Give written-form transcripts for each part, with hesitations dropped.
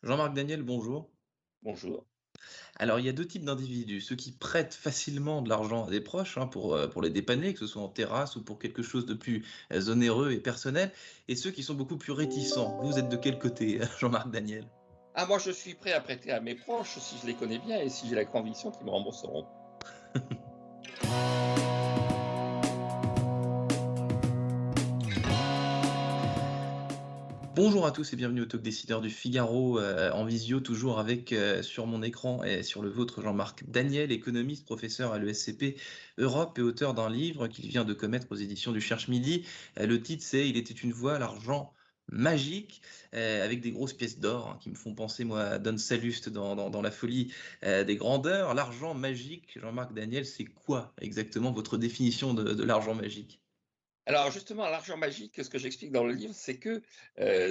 Jean-Marc Daniel, bonjour. Bonjour. Alors, il y a 2 types d'individus, ceux qui prêtent facilement de l'argent à des proches, hein, pour les dépanner, que ce soit en terrasse ou pour quelque chose de plus, onéreux et personnel, et ceux qui sont beaucoup plus réticents. Vous êtes de quel côté, Jean-Marc Daniel? Ah, moi, je suis prêt à prêter à mes proches si je les connais bien et si j'ai la conviction qu'ils me rembourseront. Bonjour à tous et bienvenue au Talk Décideur du Figaro, en visio toujours avec, sur mon écran et sur le vôtre Jean-Marc Daniel, économiste, professeur à l'ESCP Europe et auteur d'un livre qu'il vient de commettre aux éditions du Cherche Midi. Le titre c'est «Il était une fois l'argent magique», avec des grosses pièces d'or, hein, qui me font penser moi à Don Salluste dans La folie, des grandeurs. L'argent magique, Jean-Marc Daniel, c'est quoi exactement votre définition de l'argent magique? Alors justement, l'argent magique, ce que j'explique dans le livre, c'est que,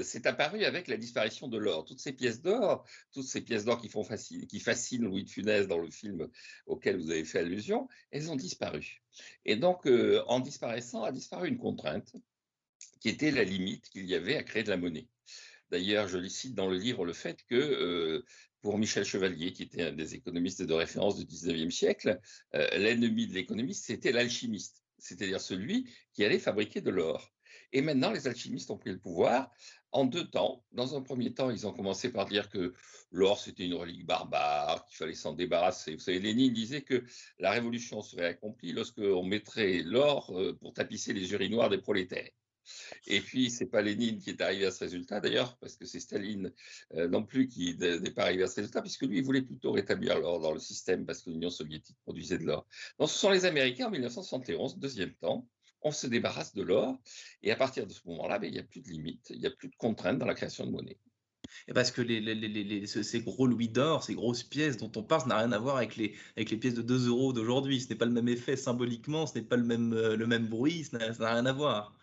c'est apparu avec la disparition de l'or. Toutes ces pièces d'or qui fascinent Louis de Funès dans le film auquel vous avez fait allusion, elles ont disparu et donc, en disparaissant, a disparu une contrainte qui était la limite qu'il y avait à créer de la monnaie. D'ailleurs, je cite dans le livre le fait que, pour Michel Chevalier, qui était un des économistes de référence du 19e siècle, l'ennemi de l'économiste, c'était l'alchimiste, c'est-à-dire celui qui allait fabriquer de l'or. Et maintenant, les alchimistes ont pris le pouvoir en 2 temps. Dans un premier temps, ils ont commencé par dire que l'or, c'était une relique barbare, qu'il fallait s'en débarrasser. Vous savez, Lénine disait que la révolution serait accomplie lorsqu'on mettrait l'or, pour tapisser les urinoirs des prolétaires. Et puis, c'est pas Lénine qui est arrivé à ce résultat d'ailleurs, parce que c'est Staline non plus qui n'est pas arrivé à ce résultat, puisque lui, il voulait plutôt rétablir l'or dans le système, parce que l'Union soviétique produisait de l'or. Donc, ce sont les Américains en 1971, deuxième temps, on se débarrasse de l'or, et à partir de ce moment-là, ben, il n'y a plus de limites, il n'y a plus de contraintes dans la création de monnaie. Et parce que ces gros louis d'or, ces grosses pièces dont on parle, ça n'a rien à voir avec les pièces de 2 euros d'aujourd'hui. Ce n'est pas le même effet symboliquement, ce n'est pas le même bruit, ça n'a rien à voir.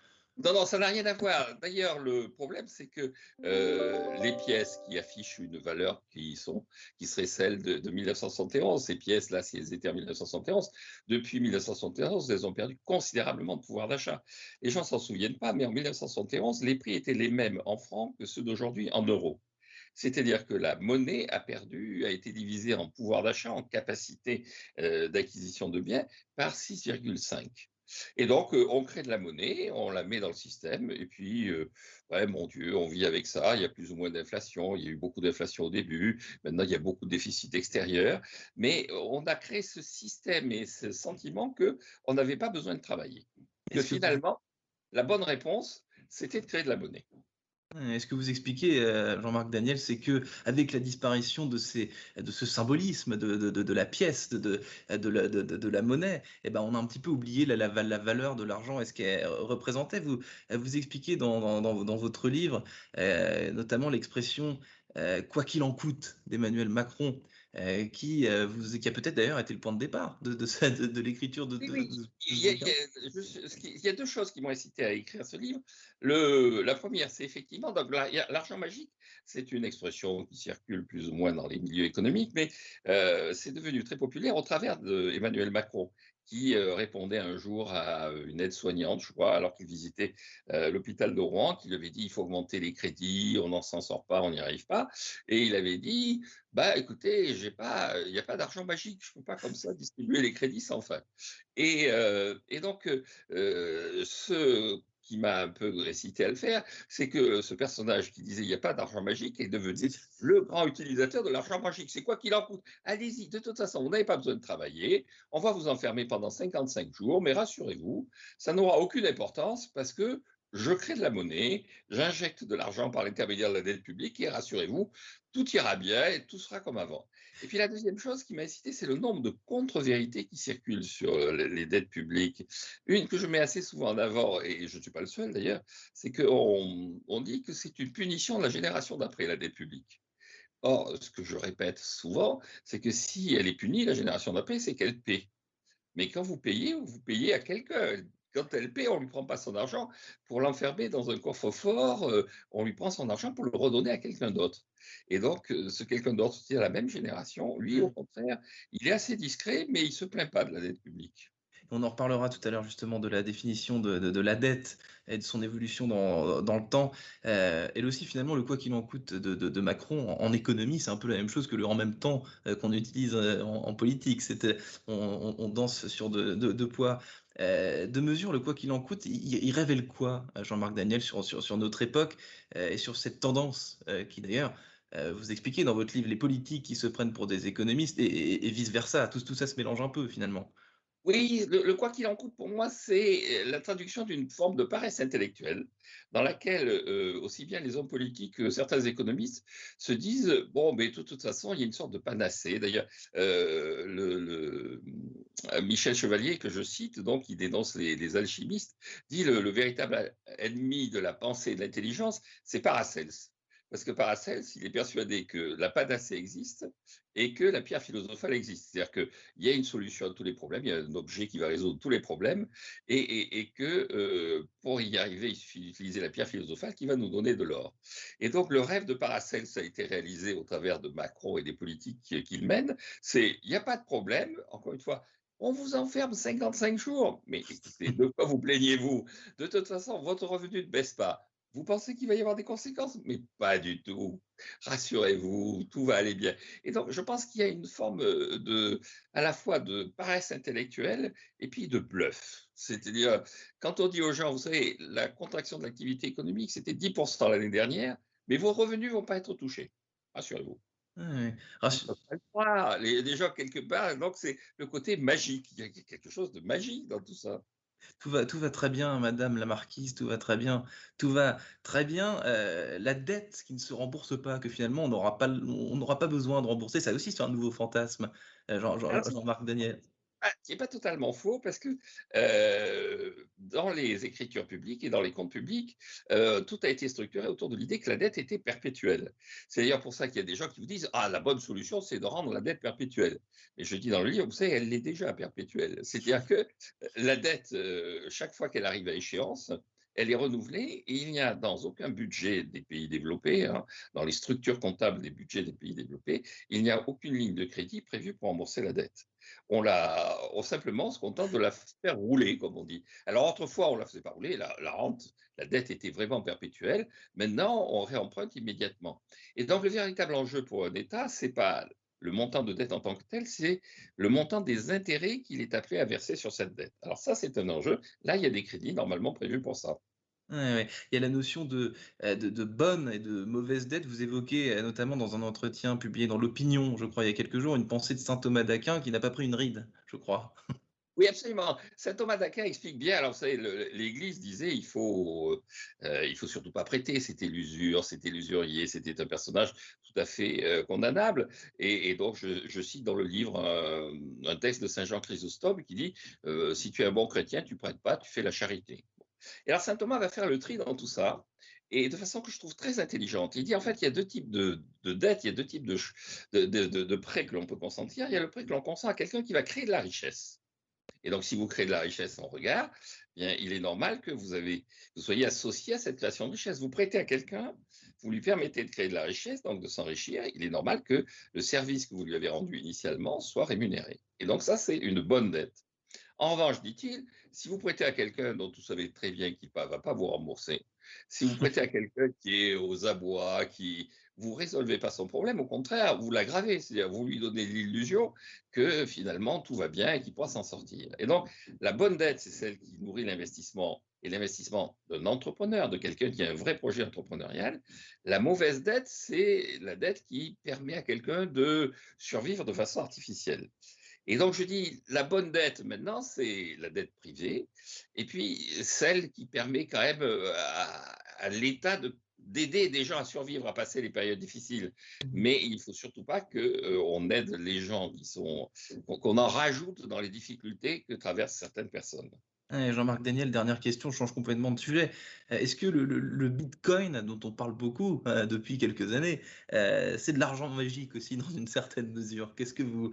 Non, non, ça n'a rien à voir. D'ailleurs, le problème, c'est que les pièces qui affichent une valeur qui serait celle de 1971, ces pièces-là, si elles étaient en 1971, depuis 1971, elles ont perdu considérablement de pouvoir d'achat. Les gens s'en souviennent pas, mais en 1971, les prix étaient les mêmes en francs que ceux d'aujourd'hui en euros. C'est-à-dire que la monnaie a été divisée en pouvoir d'achat, en capacité d'acquisition de biens, par 6,5. Et donc, on crée de la monnaie, on la met dans le système, et puis, ouais, mon Dieu, on vit avec ça. Il y a plus ou moins d'inflation. Il y a eu beaucoup d'inflation au début. Maintenant, il y a beaucoup de déficit extérieur. Mais on a créé ce système et ce sentiment qu'on n'avait pas besoin de travailler. Que Est-ce que vous finalement, la bonne réponse, c'était de créer de la monnaie. est-ce que vous expliquez, Jean-Marc Daniel, c'est que avec la disparition de ce symbolisme de la pièce, de la monnaie, et ben, on a un petit peu oublié la valeur de l'argent et ce qu'elle représentait. Vous expliquez dans votre livre, notamment l'expression, «quoi qu'il en coûte» d'Emmanuel Macron, qui a peut-être d'ailleurs été le point de départ de l'écriture Oui, oui, de ce il y a il y bouquin. a il y a 2 choses qui m'ont incité à écrire ce livre. La première, c'est effectivement donc l'argent magique, c'est une expression qui circule plus ou moins dans les milieux économiques, mais c'est devenu très populaire au travers d'Emmanuel Macron qui, répondait un jour à une aide-soignante, je crois, alors qu'il visitait, l'hôpital de Rouen, qui lui avait dit: «Il faut augmenter les crédits, on n'en s'en sort pas, on n'y arrive pas» et il avait dit: «Bah, écoutez, il n'y a pas d'argent magique, je ne peux pas comme ça distribuer les crédits sans fin». Et donc, ce qui m'a un peu incité à le faire, c'est que ce personnage qui disait: «Il n'y a pas d'argent magique» est devenu le grand utilisateur de l'argent magique. C'est quoi qu'il en coûte. Allez-y, de toute façon, vous n'avez pas besoin de travailler, on va vous enfermer pendant 55 jours, mais rassurez-vous, ça n'aura aucune importance parce que je crée de la monnaie, j'injecte de l'argent par l'intermédiaire de la dette publique et rassurez-vous, tout ira bien et tout sera comme avant. Et puis la deuxième chose qui m'a incité, c'est le nombre de contre-vérités qui circulent sur les dettes publiques. Une que je mets assez souvent en avant, et je ne suis pas le seul d'ailleurs, c'est qu'on dit que c'est une punition de la génération d'après, la dette publique. Or, ce que je répète souvent, c'est que si elle est punie, la génération d'après, c'est qu'elle paie. Mais quand vous payez à quelqu'un. Quand elle paie, on ne lui prend pas son argent pour l'enfermer dans un coffre-fort, on lui prend son argent pour le redonner à quelqu'un d'autre. Et donc, ce quelqu'un d'autre, c'est la même génération, lui, au contraire, il est assez discret, mais il ne se plaint pas de la dette publique. On en reparlera tout à l'heure justement de la définition de la dette et de son évolution dans le temps. Et aussi finalement le quoi qu'il en coûte de Macron en économie, c'est un peu la même chose que le en même temps qu'on utilise en politique. On danse sur deux poids. De mesure, le quoi qu'il en coûte, il révèle quoi, Jean-Marc Daniel, sur notre époque et sur cette tendance qui d'ailleurs, vous expliquez dans votre livre les politiques qui se prennent pour des économistes et vice-versa. Tout ça se mélange un peu finalement. Oui, le quoi qu'il en coûte pour moi, c'est la traduction d'une forme de paresse intellectuelle dans laquelle aussi bien les hommes politiques que certains économistes se disent bon, mais de toute façon, il y a une sorte de panacée. D'ailleurs, Michel Chevalier, que je cite, donc, qui dénonce les alchimistes, dit le véritable ennemi de la pensée et de l'intelligence, c'est Paracels. Parce que Paracels, il est persuadé que la panacée existe et que la pierre philosophale existe. C'est-à-dire que il y a une solution à tous les problèmes, il y a un objet qui va résoudre tous les problèmes, et que pour y arriver, il suffit d'utiliser la pierre philosophale qui va nous donner de l'or. Et donc le rêve de Paracels a été réalisé au travers de Macron et des politiques qu'il mène, c'est il n'y a pas de problème, encore une fois, on vous enferme 55 jours, mais écoutez, de quoi vous plaignez-vous? De toute façon, votre revenu ne baisse pas. Vous pensez qu'il va y avoir des conséquences? Mais pas du tout. Rassurez-vous, tout va aller bien. Et donc, je pense qu'il y a une forme à la fois de paresse intellectuelle et puis de bluff. C'est-à-dire, quand on dit aux gens, vous savez, la contraction de l'activité économique, c'était 10% l'année dernière, mais vos revenus ne vont pas être touchés. Rassurez-vous. Ouais, ouais. On ne peut pas le croire. Les gens, quelque part, donc c'est le côté magique. Il y a quelque chose de magique dans tout ça. Tout va très bien, madame la marquise, tout va très bien. Tout va très bien. La dette qui ne se rembourse pas, que finalement on n'aura pas besoin de rembourser, ça aussi c'est un nouveau fantasme, Alors, Jean-Marc Daniel. qui n'est pas totalement faux parce que dans les écritures publiques et dans les comptes publics, tout a été structuré autour de l'idée que la dette était perpétuelle. C'est d'ailleurs pour ça qu'il y a des gens qui vous disent ah, la bonne solution, c'est de rendre la dette perpétuelle. Mais je dis dans le livre, vous savez, elle l'est déjà perpétuelle. C'est-à-dire que la dette, chaque fois qu'elle arrive à échéance, elle est renouvelée et il n'y a dans aucun budget des pays développés, hein, dans les structures comptables des budgets des pays développés, il n'y a aucune ligne de crédit prévue pour rembourser la dette. On simplement se contente de la faire rouler, comme on dit. Alors autrefois, on ne la faisait pas rouler, la rente, la dette était vraiment perpétuelle. Maintenant, on réemprunte immédiatement. Et donc, le véritable enjeu pour un État, ce n'est pas le montant de dette en tant que tel, c'est le montant des intérêts qu'il est appelé à verser sur cette dette. Alors ça, c'est un enjeu. Là, il y a des crédits normalement prévus pour ça. Ouais, ouais. Il y a la notion de bonne et de mauvaise dette. Vous évoquez notamment dans un entretien publié dans l'Opinion, je crois, il y a quelques jours, une pensée de saint Thomas d'Aquin qui n'a pas pris une ride, je crois. Oui, absolument. Saint Thomas d'Aquin explique bien. Alors, vous savez, l'Église disait il faut surtout pas prêter. C'était l'usure, c'était l'usurier, c'était un personnage tout à fait condamnable. Et donc, je cite dans le livre un texte de Saint Jean Chrysostome qui dit si tu es un bon chrétien, tu prêtes pas, tu fais la charité. Et alors, Saint Thomas va faire le tri dans tout ça. Et de façon que je trouve très intelligente. Il dit en fait, il y a deux types de dettes, il y a deux types de prêts que l'on peut consentir. Il y a le prêt que l'on consent à quelqu'un qui va créer de la richesse. Et donc, si vous créez de la richesse en regard, eh bien, il est normal que vous soyez associé à cette création de richesse. Vous prêtez à quelqu'un, vous lui permettez de créer de la richesse, donc de s'enrichir. Il est normal que le service que vous lui avez rendu initialement soit rémunéré. Et donc, ça, c'est une bonne dette. En revanche, dit-il, si vous prêtez à quelqu'un dont vous savez très bien qu'il ne va pas vous rembourser, si vous prêtez à quelqu'un qui est aux abois, qui vous résolvez pas son problème, au contraire, vous l'aggravez, c'est-à-dire vous lui donnez l'illusion que finalement tout va bien et qu'il pourra s'en sortir. Et donc, la bonne dette, c'est celle qui nourrit l'investissement et l'investissement d'un entrepreneur, de quelqu'un qui a un vrai projet entrepreneurial. La mauvaise dette, c'est la dette qui permet à quelqu'un de survivre de façon artificielle. Et donc, je dis, la bonne dette maintenant, c'est la dette privée, et puis celle qui permet quand même à l'État d'aider des gens à survivre, à passer les périodes difficiles. Mais il ne faut surtout pas qu'on aide les gens qu'on en rajoute dans les difficultés que traversent certaines personnes. Ouais, Jean-Marc Daniel, dernière question, je change complètement de sujet. Est-ce que le Bitcoin, dont on parle beaucoup depuis quelques années, c'est de l'argent magique aussi dans une certaine mesure? Qu'est-ce que vous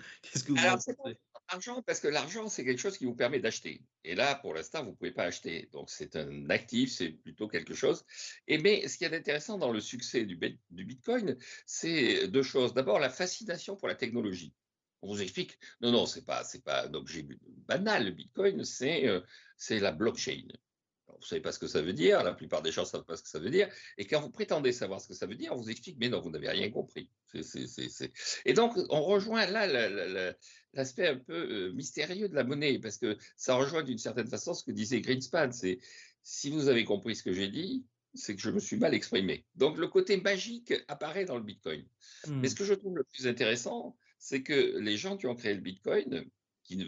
en Alors, c'est pas pensez? l'argent, parce que l'argent, c'est quelque chose qui vous permet d'acheter. Et là, pour l'instant, vous ne pouvez pas acheter. Donc, c'est un actif, c'est plutôt quelque chose. Mais ce qui est intéressant dans le succès du Bitcoin, c'est deux choses. D'abord, la fascination pour la technologie. On vous explique, non, non, c'est pas un objet banal, le Bitcoin, c'est la blockchain. Alors, vous savez pas ce que ça veut dire, la plupart des gens ne savent pas ce que ça veut dire, et quand vous prétendez savoir ce que ça veut dire, on vous explique, mais non, vous n'avez rien compris. Et donc, on rejoint là l'aspect un peu mystérieux de la monnaie, parce que ça rejoint d'une certaine façon ce que disait Greenspan, c'est si vous avez compris ce que j'ai dit, c'est que je me suis mal exprimé. Donc, le côté magique apparaît dans le Bitcoin. Mais ce Mmh. que je trouve le plus intéressant, c'est que les gens qui ont créé le Bitcoin, qui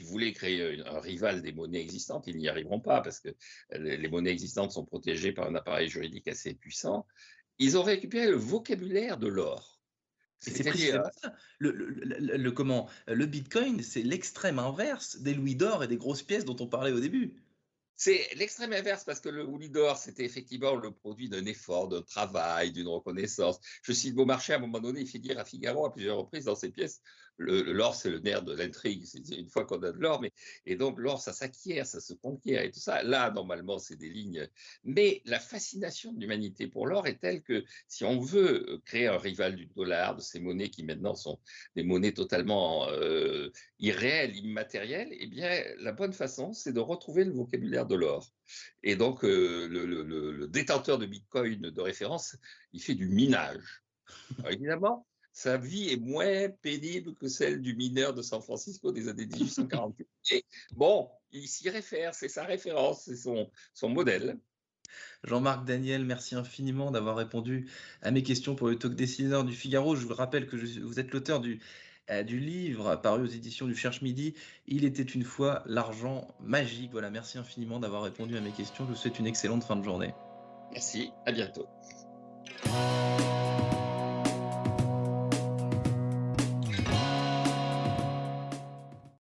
voulaient créer un rival des monnaies existantes, ils n'y arriveront pas parce que les monnaies existantes sont protégées par un appareil juridique assez puissant. Ils ont récupéré le vocabulaire de l'or. Et c'est C'est-à-dire, précisément ça. Comment? Le Bitcoin, c'est l'extrême inverse des louis d'or et des grosses pièces dont on parlait au début. c'est l'extrême inverse parce que le Ouli d'or, c'était effectivement le produit d'un effort, d'un travail, d'une reconnaissance. Je cite Beaumarchais, à un moment donné, il fait dire à Figaro à plusieurs reprises dans ses pièces, l'or, c'est le nerf de l'intrigue. C'est une fois qu'on a de l'or, mais et donc l'or, ça s'acquiert, ça se conquiert et tout ça. Là, normalement, c'est des lignes. Mais la fascination de l'humanité pour l'or est telle que si on veut créer un rival du dollar, de ces monnaies qui maintenant sont des monnaies totalement irréel, immatériel, eh bien, la bonne façon, c'est de retrouver le vocabulaire de l'or. Et donc, le détenteur de Bitcoin de référence, il fait du minage. Alors, évidemment, sa vie est moins pénible que celle du mineur de San Francisco des années 1848. Et bon, il s'y réfère, c'est sa référence, c'est son modèle. Jean-Marc Daniel, merci infiniment d'avoir répondu à mes questions pour le talk dessineur du Figaro. Je vous rappelle que vous êtes l'auteur du livre paru aux éditions du Cherche Midi. Il était une fois l'argent magique. Voilà, merci infiniment d'avoir répondu à mes questions. Je vous souhaite une excellente fin de journée. Merci, à bientôt.